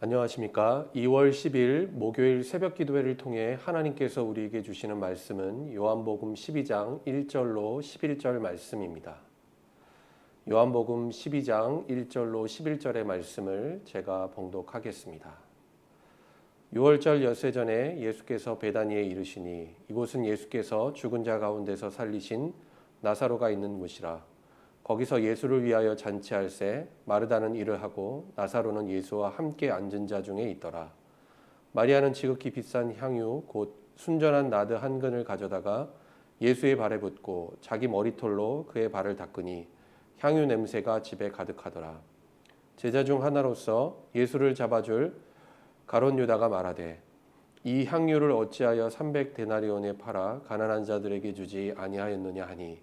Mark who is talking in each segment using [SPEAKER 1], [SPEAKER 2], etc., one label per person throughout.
[SPEAKER 1] 안녕하십니까. 2월 10일 목요일 새벽 기도회를 통해 하나님께서 우리에게 주시는 말씀은 요한복음 12장 1절로 11절 말씀입니다. 요한복음 12장 1절로 11절의 말씀을 제가 봉독하겠습니다. 6월절 엿새 전에 예수께서 베다니에 이르시니 이곳은 예수께서 죽은 자 가운데서 살리신 나사로가 있는 곳이라. 거기서 예수를 위하여 잔치할새 마르다는 일을 하고 나사로는 예수와 함께 앉은 자 중에 있더라. 마리아는 지극히 비싼 향유 곧 순전한 나드 한 근을 가져다가 예수의 발에 붓고 자기 머리털로 그의 발을 닦으니 향유 냄새가 집에 가득하더라. 제자 중 하나로서 예수를 잡아줄 가롯 유다가 말하되 이 향유를 어찌하여 300데나리온에 팔아 가난한 자들에게 주지 아니하였느냐 하니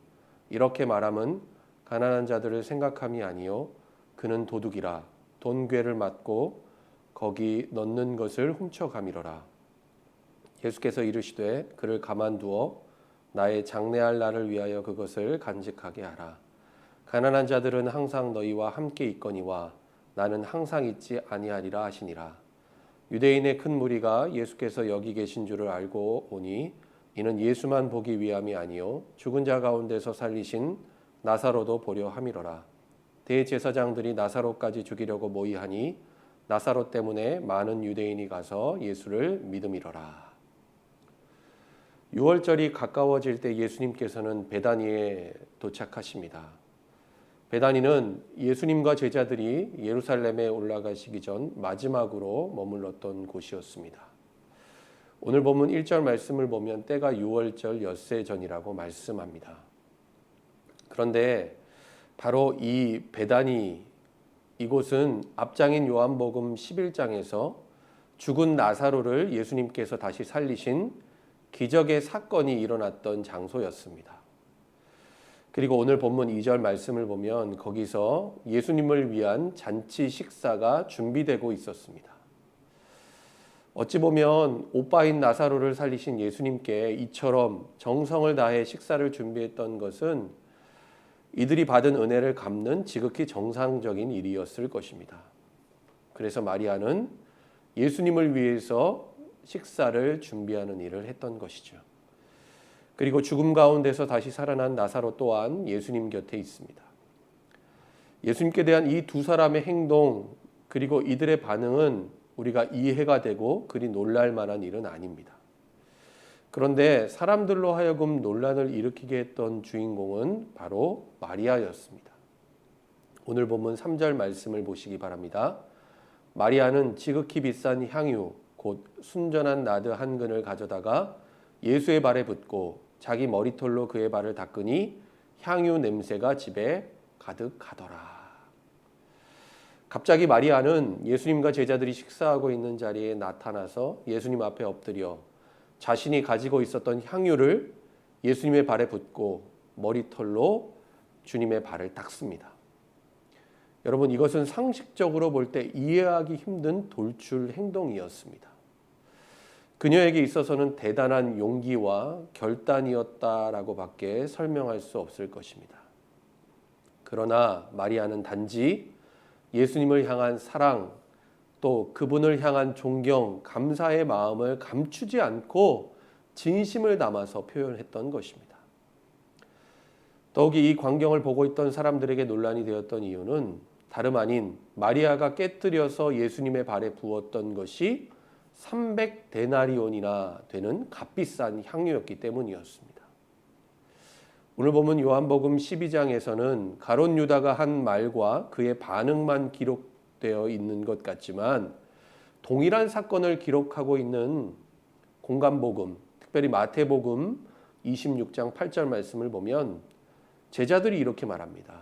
[SPEAKER 1] 이렇게 말함은 가난한 자들을 생각함이 아니요 그는 도둑이라 돈괴를 맞고 거기 넣는 것을 훔쳐가미러라. 예수께서 이르시되 그를 가만두어 나의 장래할 날을 위하여 그것을 간직하게 하라. 가난한 자들은 항상 너희와 함께 있거니와 나는 항상 있지 아니하리라 하시니라. 유대인의 큰 무리가 예수께서 여기 계신 줄을 알고 오니 이는 예수만 보기 위함이 아니요 죽은 자 가운데서 살리신 나사로도 보려 함이로라. 대제사장들이 나사로까지 죽이려고 모의하니 나사로 때문에 많은 유대인이 가서 예수를 믿음이로라. 6월절이 가까워질 때 예수님께서는 베다니에 도착하십니다. 베다니는 예수님과 제자들이 예루살렘에 올라가시기 전 마지막으로 머물렀던 곳이었습니다. 오늘 본문 1절 말씀을 보면 때가 6월절 엿새 전이라고 말씀합니다. 그런데 바로 이 베다니 이곳은 앞장인 요한복음 11장에서 죽은 나사로를 예수님께서 다시 살리신 기적의 사건이 일어났던 장소였습니다. 그리고 오늘 본문 2절 말씀을 보면 거기서 예수님을 위한 잔치 식사가 준비되고 있었습니다. 어찌 보면 오빠인 나사로를 살리신 예수님께 이처럼 정성을 다해 식사를 준비했던 것은 이들이 받은 은혜를 갚는 지극히 정상적인 일이었을 것입니다. 그래서 마리아는 예수님을 위해서 식사를 준비하는 일을 했던 것이죠. 그리고 죽음 가운데서 다시 살아난 나사로 또한 예수님 곁에 있습니다. 예수님께 대한 이 두 사람의 행동 그리고 이들의 반응은 우리가 이해가 되고 그리 놀랄 만한 일은 아닙니다. 그런데 사람들로 하여금 논란을 일으키게 했던 주인공은 바로 마리아였습니다. 오늘 본문 3절 말씀을 보시기 바랍니다. 마리아는 지극히 비싼 향유 곧 순전한 나드 한 근을 가져다가 예수의 발에 붓고 자기 머리털로 그의 발을 닦으니 향유 냄새가 집에 가득하더라. 갑자기 마리아는 예수님과 제자들이 식사하고 있는 자리에 나타나서 예수님 앞에 엎드려 자신이 가지고 있었던 향유를 예수님의 발에 붓고 머리털로 주님의 발을 닦습니다. 여러분, 이것은 상식적으로 볼 때 이해하기 힘든 돌출 행동이었습니다. 그녀에게 있어서는 대단한 용기와 결단이었다라고 밖에 설명할 수 없을 것입니다. 그러나 마리아는 단지 예수님을 향한 사랑, 또 그분을 향한 존경, 감사의 마음을 감추지 않고 진심을 담아서 표현했던 것입니다. 더욱이 이 광경을 보고 있던 사람들에게 논란이 되었던 이유는 다름 아닌 마리아가 깨뜨려서 예수님의 발에 부었던 것이 300데나리온이나 되는 값비싼 향유였기 때문이었습니다. 오늘 보면 요한복음 12장에서는 가롯 유다가 한 말과 그의 반응만 기록되어 있는 것 같지만 동일한 사건을 기록하고 있는 공간복음, 특별히 마태복음 26장 8절 말씀을 보면 제자들이 이렇게 말합니다.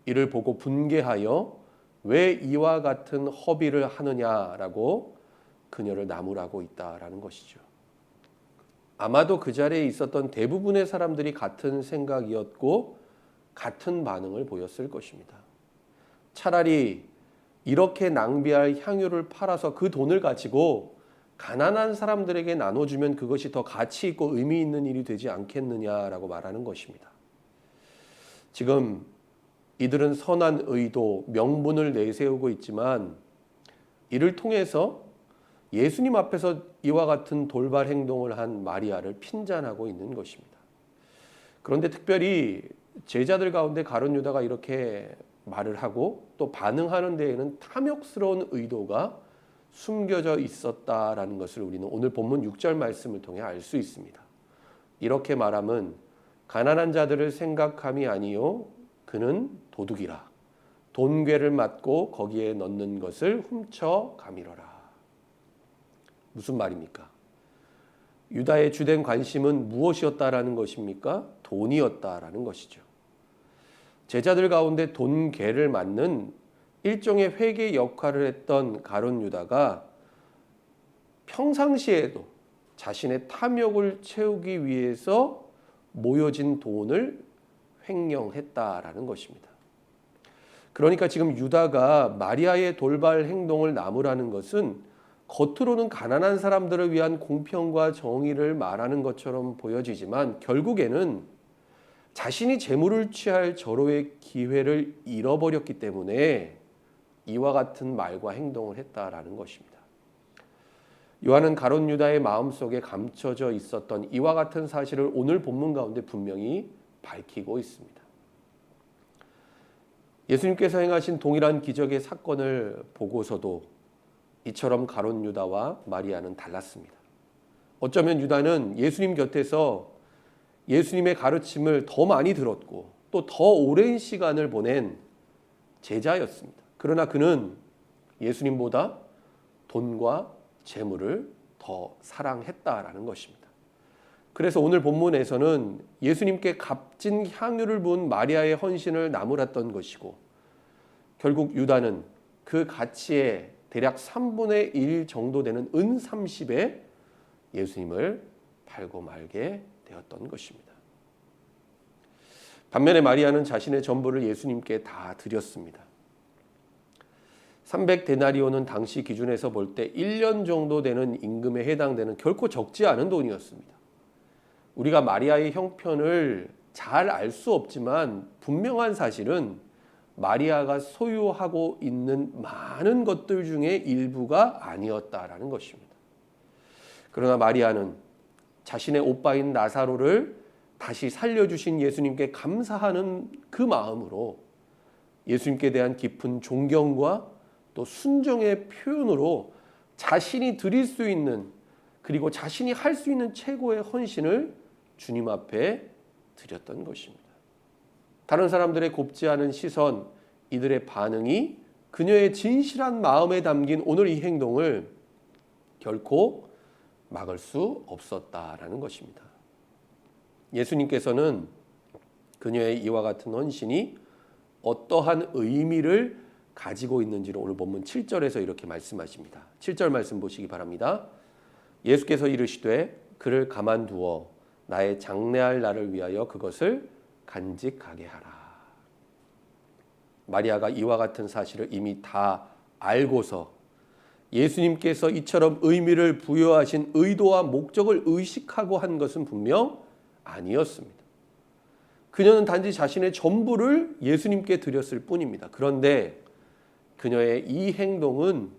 [SPEAKER 1] 이를 보고 분개하여 왜 이와 같은 허비를 하느냐라고 그녀를 나무라고 있다라는 것이죠. 아마도 그 자리에 있었던 대부분의 사람들이 같은 생각이었고 같은 반응을 보였을 것입니다. 차라리 이렇게 낭비할 향유를 팔아서 그 돈을 가지고 가난한 사람들에게 나눠주면 그것이 더 가치 있고 의미 있는 일이 되지 않겠느냐라고 말하는 것입니다. 지금 이들은 선한 의도, 명분을 내세우고 있지만 이를 통해서 예수님 앞에서 이와 같은 돌발 행동을 한 마리아를 핀잔하고 있는 것입니다. 그런데 특별히 제자들 가운데 가룟 유다가 이렇게 말을 하고 또 반응하는 데에는 탐욕스러운 의도가 숨겨져 있었다라는 것을 우리는 오늘 본문 6절 말씀을 통해 알 수 있습니다. 이렇게 말함은 가난한 자들을 생각함이 아니요 그는 도둑이라 돈괴를 맞고 거기에 넣는 것을 훔쳐 가미러라. 무슨 말입니까? 유다의 주된 관심은 무엇이었다라는 것입니까? 돈이었다라는 것이죠. 제자들 가운데 돈괴를 맞는 일종의 회계 역할을 했던 가룟 유다가 평상시에도 자신의 탐욕을 채우기 위해서 모여진 돈을 횡령했다라는 것입니다. 그러니까 지금 유다가 마리아의 돌발 행동을 나무라는 것은 겉으로는 가난한 사람들을 위한 공평과 정의를 말하는 것처럼 보여지지만 결국에는 자신이 재물을 취할 절호의 기회를 잃어버렸기 때문에 이와 같은 말과 행동을 했다라는 것입니다. 요한은 가룟 유다의 마음속에 감춰져 있었던 이와 같은 사실을 오늘 본문 가운데 분명히 밝히고 있습니다. 예수님께서 행하신 동일한 기적의 사건을 보고서도 이처럼 가룟 유다와 마리아는 달랐습니다. 어쩌면 유다는 예수님 곁에서 예수님의 가르침을 더 많이 들었고 또 더 오랜 시간을 보낸 제자였습니다. 그러나 그는 예수님보다 돈과 재물을 더 사랑했다라는 것입니다. 그래서 오늘 본문에서는 예수님께 값진 향유를 부은 마리아의 헌신을 나무랐던 것이고 결국 유다는 그 가치의 대략 3분의 1 정도 되는 은 30에 예수님을 팔고 말게 되었던 것입니다. 반면에 마리아는 자신의 전부를 예수님께 다 드렸습니다. 300데나리온은 당시 기준에서 볼 때 1년 정도 되는 임금에 해당되는 결코 적지 않은 돈이었습니다. 우리가 마리아의 형편을 잘 알 수 없지만 분명한 사실은 마리아가 소유하고 있는 많은 것들 중에 일부가 아니었다라는 것입니다. 그러나 마리아는 자신의 오빠인 나사로를 다시 살려주신 예수님께 감사하는 그 마음으로 예수님께 대한 깊은 존경과 또 순종의 표현으로 자신이 드릴 수 있는 그리고 자신이 할 수 있는 최고의 헌신을 주님 앞에 드렸던 것입니다. 다른 사람들의 곱지 않은 시선, 이들의 반응이 그녀의 진실한 마음에 담긴 오늘 이 행동을 결코 막을 수 없었다라는 것입니다. 예수님께서는 그녀의 이와 같은 헌신이 어떠한 의미를 가지고 있는지를 오늘 본문 7절에서 이렇게 말씀하십니다. 7절 말씀 보시기 바랍니다. 예수께서 이르시되 그를 가만두어 나의 장래할 날을 위하여 그것을 간직하게 하라. 마리아가 이와 같은 사실을 이미 다 알고서 예수님께서 이처럼 의미를 부여하신 의도와 목적을 의식하고 한 것은 분명 아니었습니다. 그녀는 단지 자신의 전부를 예수님께 드렸을 뿐입니다. 그런데 그녀의 이 행동은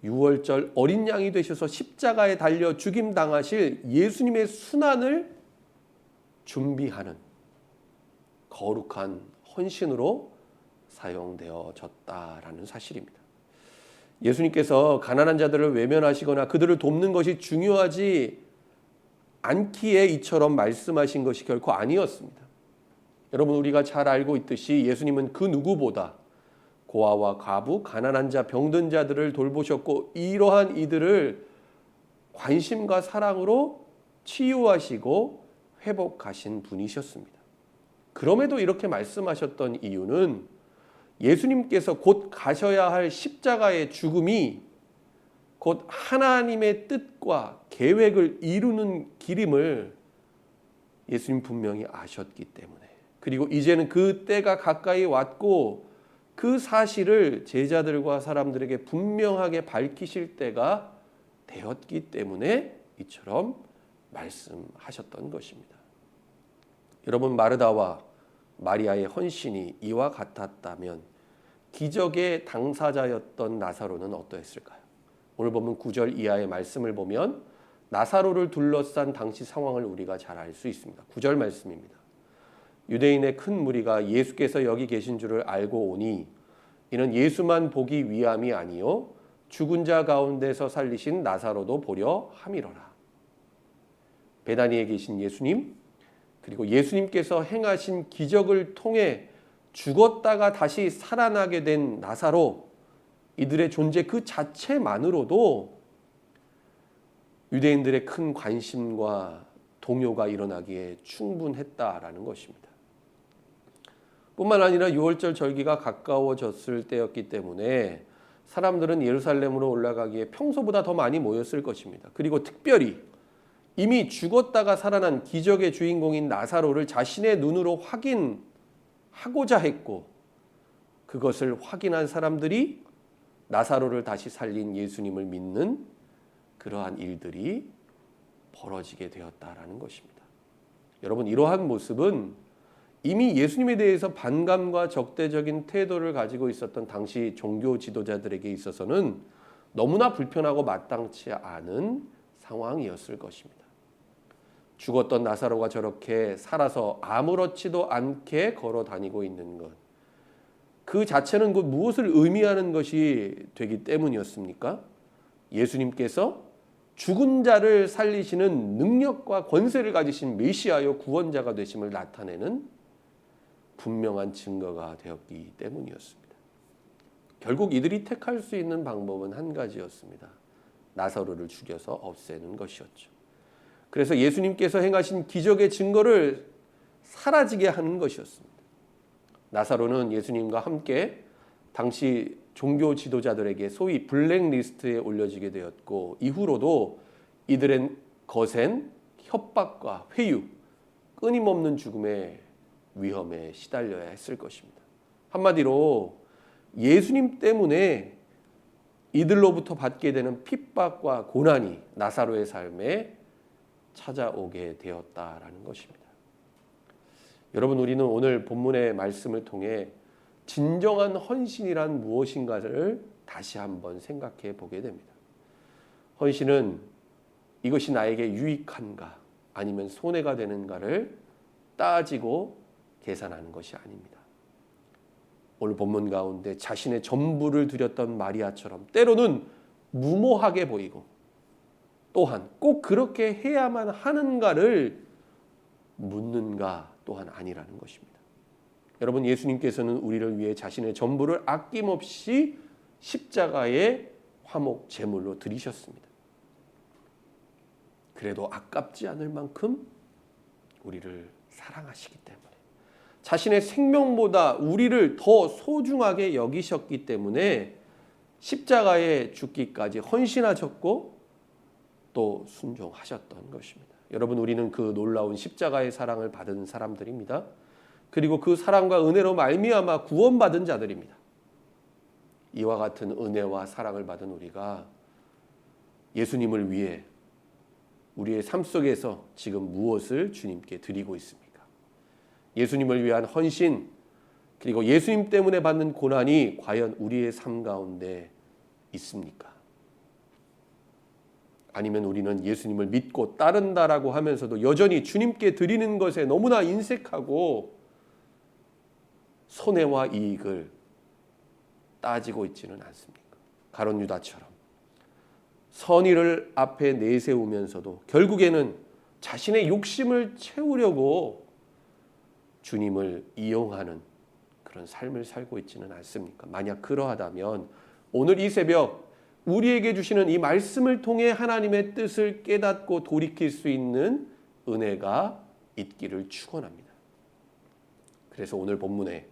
[SPEAKER 1] 유월절 어린 양이 되셔서 십자가에 달려 죽임당하실 예수님의 순환을 준비하는 거룩한 헌신으로 사용되어졌다라는 사실입니다. 예수님께서 가난한 자들을 외면하시거나 그들을 돕는 것이 중요하지 않기에 이처럼 말씀하신 것이 결코 아니었습니다. 여러분, 우리가 잘 알고 있듯이 예수님은 그 누구보다 고아와 과부, 가난한 자, 병든 자들을 돌보셨고 이러한 이들을 관심과 사랑으로 치유하시고 회복하신 분이셨습니다. 그럼에도 이렇게 말씀하셨던 이유는 예수님께서 곧 가셔야 할 십자가의 죽음이 곧 하나님의 뜻과 계획을 이루는 길임을 예수님 분명히 아셨기 때문에, 그리고 이제는 그 때가 가까이 왔고 그 사실을 제자들과 사람들에게 분명하게 밝히실 때가 되었기 때문에 이처럼 말씀하셨던 것입니다. 여러분, 마르다와 마리아의 헌신이 이와 같았다면 기적의 당사자였던 나사로는 어떠했을까요? 오늘 보면 9절 이하의 말씀을 보면 나사로를 둘러싼 당시 상황을 우리가 잘 알 수 있습니다. 9절 말씀입니다. 유대인의 큰 무리가 예수께서 여기 계신 줄을 알고 오니 이는 예수만 보기 위함이 아니요 죽은 자 가운데서 살리신 나사로도 보려 함이로라. 베다니에 계신 예수님, 그리고 예수님께서 행하신 기적을 통해 죽었다가 다시 살아나게 된 나사로, 이들의 존재 그 자체만으로도 유대인들의 큰 관심과 동요가 일어나기에 충분했다라는 것입니다. 뿐만 아니라 6월절 절기가 가까워졌을 때였기 때문에 사람들은 예루살렘으로 올라가기에 평소보다 더 많이 모였을 것입니다. 그리고 특별히 이미 죽었다가 살아난 기적의 주인공인 나사로를 자신의 눈으로 확인하고자 했고, 그것을 확인한 사람들이 나사로를 다시 살린 예수님을 믿는 그러한 일들이 벌어지게 되었다라는 것입니다. 여러분, 이러한 모습은 이미 예수님에 대해서 반감과 적대적인 태도를 가지고 있었던 당시 종교 지도자들에게 있어서는 너무나 불편하고 마땅치 않은 상황이었을 것입니다. 죽었던 나사로가 저렇게 살아서 아무렇지도 않게 걸어 다니고 있는 것, 그 자체는 곧 무엇을 의미하는 것이 되기 때문이었습니까? 예수님께서 죽은 자를 살리시는 능력과 권세를 가지신 메시아요 구원자가 되심을 나타내는 분명한 증거가 되었기 때문이었습니다. 결국 이들이 택할 수 있는 방법은 한 가지였습니다. 나사로를 죽여서 없애는 것이었죠. 그래서 예수님께서 행하신 기적의 증거를 사라지게 하는 것이었습니다. 나사로는 예수님과 함께 당시 종교 지도자들에게 소위 블랙리스트에 올려지게 되었고, 이후로도 이들의 거센 협박과 회유, 끊임없는 죽음의 위험에 시달려야 했을 것입니다. 한마디로 예수님 때문에 이들로부터 받게 되는 핍박과 고난이 나사로의 삶에 찾아오게 되었다라는 것입니다. 여러분, 우리는 오늘 본문의 말씀을 통해 진정한 헌신이란 무엇인가를 다시 한번 생각해 보게 됩니다. 헌신은 이것이 나에게 유익한가 아니면 손해가 되는가를 따지고 계산하는 것이 아닙니다. 오늘 본문 가운데 자신의 전부를 드렸던 마리아처럼 때로는 무모하게 보이고, 또한 꼭 그렇게 해야만 하는가를 묻는가 또한 아니라는 것입니다. 여러분, 예수님께서는 우리를 위해 자신의 전부를 아낌없이 십자가의 화목 제물로 드리셨습니다. 그래도 아깝지 않을 만큼 우리를 사랑하시기 때문에, 자신의 생명보다 우리를 더 소중하게 여기셨기 때문에 십자가에 죽기까지 헌신하셨고 또 순종하셨던 것입니다. 여러분, 우리는 그 놀라운 십자가의 사랑을 받은 사람들입니다. 그리고 그 사랑과 은혜로 말미암아 구원받은 자들입니다. 이와 같은 은혜와 사랑을 받은 우리가 예수님을 위해 우리의 삶 속에서 지금 무엇을 주님께 드리고 있습니까? 예수님을 위한 헌신, 그리고 예수님 때문에 받는 고난이 과연 우리의 삶 가운데 있습니까? 아니면 우리는 예수님을 믿고 따른다라고 하면서도 여전히 주님께 드리는 것에 너무나 인색하고 손해와 이익을 따지고 있지는 않습니까? 가룟 유다처럼 선의를 앞에 내세우면서도 결국에는 자신의 욕심을 채우려고 주님을 이용하는 그런 삶을 살고 있지는 않습니까? 만약 그러하다면 오늘 이 새벽 우리에게 주시는 이 말씀을 통해 하나님의 뜻을 깨닫고 돌이킬 수 있는 은혜가 있기를 축원합니다. 그래서 오늘 본문에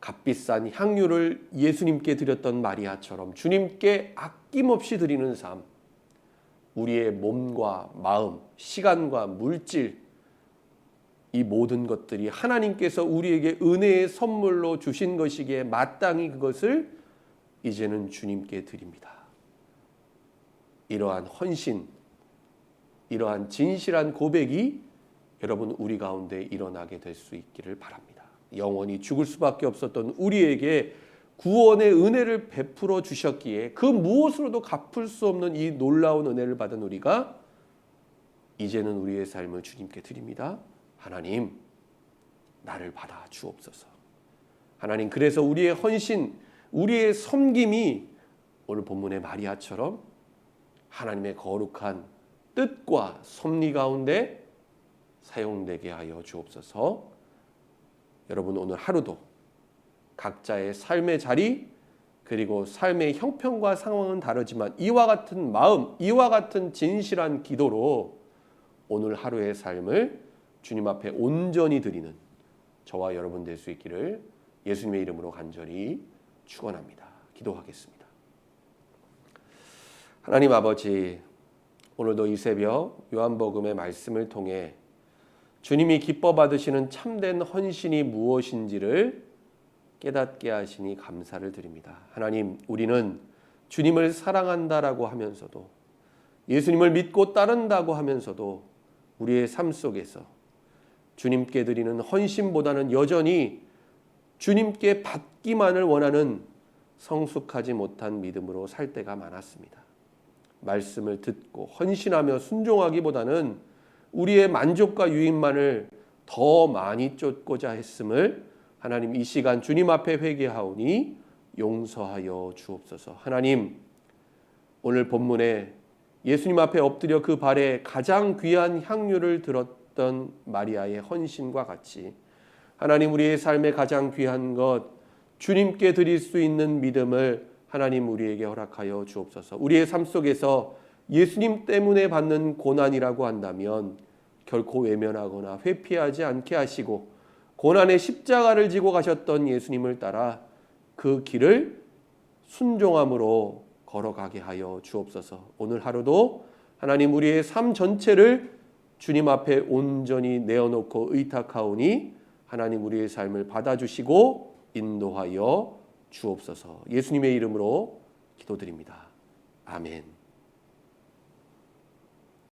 [SPEAKER 1] 값비싼 향유를 예수님께 드렸던 마리아처럼 주님께 아낌없이 드리는 삶, 우리의 몸과 마음, 시간과 물질, 이 모든 것들이 하나님께서 우리에게 은혜의 선물로 주신 것이기에 마땅히 그것을 이제는 주님께 드립니다. 이러한 헌신, 이러한 진실한 고백이 여러분 우리 가운데 일어나게 될 수 있기를 바랍니다. 영원히 죽을 수밖에 없었던 우리에게 구원의 은혜를 베풀어 주셨기에 그 무엇으로도 갚을 수 없는 이 놀라운 은혜를 받은 우리가 이제는 우리의 삶을 주님께 드립니다. 하나님, 나를 받아 주옵소서. 하나님, 그래서 우리의 헌신, 우리의 섬김이 오늘 본문의 마리아처럼 하나님의 거룩한 뜻과 섭리 가운데 사용되게 하여 주옵소서. 여러분, 오늘 하루도 각자의 삶의 자리 그리고 삶의 형편과 상황은 다르지만 이와 같은 마음, 이와 같은 진실한 기도로 오늘 하루의 삶을 주님 앞에 온전히 드리는 저와 여러분 될 수 있기를 예수님의 이름으로 간절히 축원합니다. 기도하겠습니다. 하나님 아버지, 오늘도 이 새벽 요한복음의 말씀을 통해 주님이 기뻐 받으시는 참된 헌신이 무엇인지를 깨닫게 하시니 감사를 드립니다. 하나님, 우리는 주님을 사랑한다라고 하면서도 예수님을 믿고 따른다고 하면서도 우리의 삶 속에서 주님께 드리는 헌신보다는 여전히 주님께 받기만을 원하는 성숙하지 못한 믿음으로 살 때가 많았습니다. 말씀을 듣고 헌신하며 순종하기보다는 우리의 만족과 유익만을 더 많이 쫓고자 했음을 하나님 이 시간 주님 앞에 회개하오니 용서하여 주옵소서. 하나님, 오늘 본문에 예수님 앞에 엎드려 그 발에 가장 귀한 향유를 들었던 마리아의 헌신과 같이 하나님, 우리의 삶에 가장 귀한 것 주님께 드릴 수 있는 믿음을 하나님 우리에게 허락하여 주옵소서. 우리의 삶 속에서 예수님 때문에 받는 고난이라고 한다면 결코 외면하거나 회피하지 않게 하시고 고난의 십자가를 지고 가셨던 예수님을 따라 그 길을 순종함으로 걸어가게 하여 주옵소서. 오늘 하루도 하나님 우리의 삶 전체를 주님 앞에 온전히 내어놓고 의탁하오니 하나님 우리의 삶을 받아주시고 인도하여 주옵소서. 예수님의 이름으로 기도드립니다. 아멘.